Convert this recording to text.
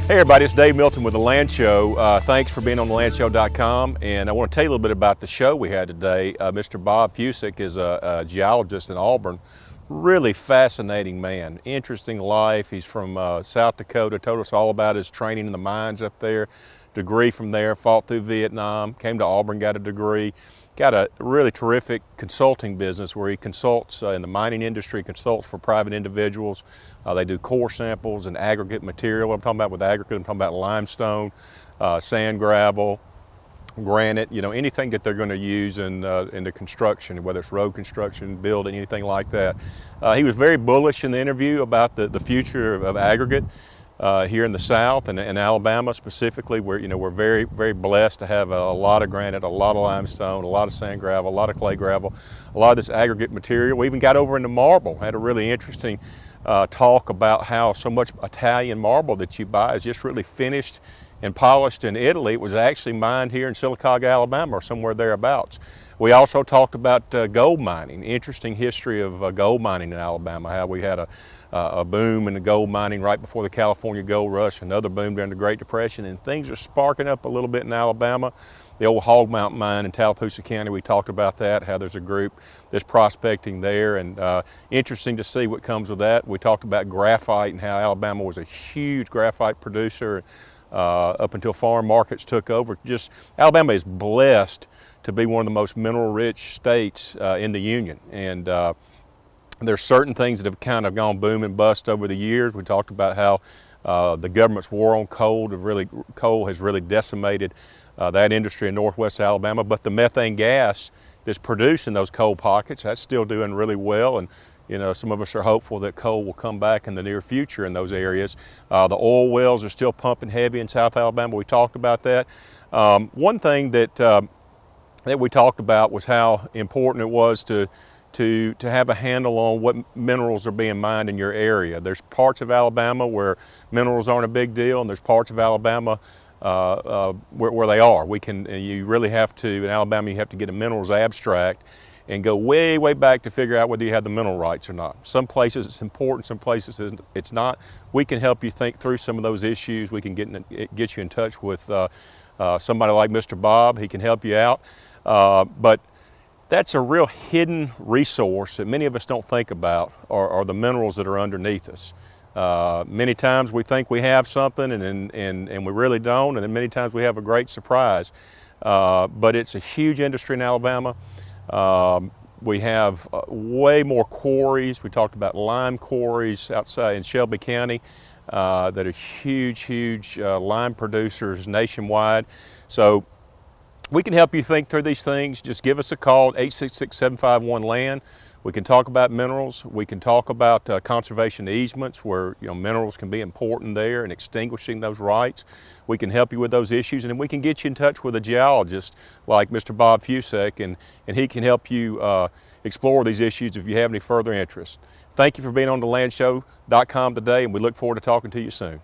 Hey everybody, it's Dave Milton with The Land Show. Thanks for being on TheLandShow.com, and I want to tell you a little bit about the show we had today. Mr. Bob Fusick is a geologist in Auburn. Really fascinating man, interesting life. He's from South Dakota, told us all about his training in the mines up there, degree from there, fought through Vietnam, came to Auburn, got a degree. Got a really terrific consulting business where he consults in the mining industry, consults for private individuals. They do core samples and aggregate material. What I'm talking about with aggregate, I'm talking about limestone, sand, gravel, granite, anything that they're going to use in the construction, whether it's road construction, building, anything like that. He was very bullish in the interview about the future of aggregate. Here in the South and in Alabama specifically, we're very, very blessed to have a lot of granite, a lot of limestone, a lot of sand gravel, a lot of clay gravel, a lot of this aggregate material. We even got over into marble. Had a really interesting talk about how so much Italian marble that you buy is just really finished and polished in Italy. It was actually mined here in Sylacauga, Alabama, or somewhere thereabouts. We also talked about gold mining, interesting history of gold mining in Alabama, how we had a boom in the gold mining right before the California gold rush, another boom during the Great Depression, and things are sparking up a little bit in Alabama. The old Hog Mountain mine in Tallapoosa County, we talked about that, how there's a group that's prospecting there, and interesting to see what comes with that. We talked about graphite and how Alabama was a huge graphite producer up until farm markets took over. Just Alabama is blessed to be one of the most mineral-rich states in the Union, and there's certain things that have kind of gone boom and bust over the years. We talked about how the government's war on coal has really decimated that industry in northwest Alabama, but the methane gas that's produced in those coal pockets, that's still doing really well, and some of us are hopeful that coal will come back in the near future in those areas. The oil wells are still pumping heavy in South Alabama. We talked about that. One thing that we talked about was how important it was to have a handle on what minerals are being mined in your area. There's parts of Alabama where minerals aren't a big deal, and there's parts of Alabama where they are. You really have to, in Alabama, you have to get a minerals abstract and go way, way back to figure out whether you have the mineral rights or not. Some places it's important, some places it's not. We can help you think through some of those issues. We can get you in touch with somebody like Mr. Bob. He can help you out. But that's a real hidden resource that many of us don't think about, are the minerals that are underneath us. Many times we think we have something and we really don't, and then many times we have a great surprise. But it's a huge industry in Alabama. We have way more quarries. We talked about lime quarries outside in Shelby County that are huge lime producers nationwide. So we can help you think through these things. Just give us a call at 866-751-LAND. We can talk about minerals. We can talk about conservation easements where minerals can be important there and extinguishing those rights. We can help you with those issues, and then we can get you in touch with a geologist like Mr. Bob Fusick, and he can help you explore these issues if you have any further interest. Thank you for being on TheLandShow.com today, and we look forward to talking to you soon.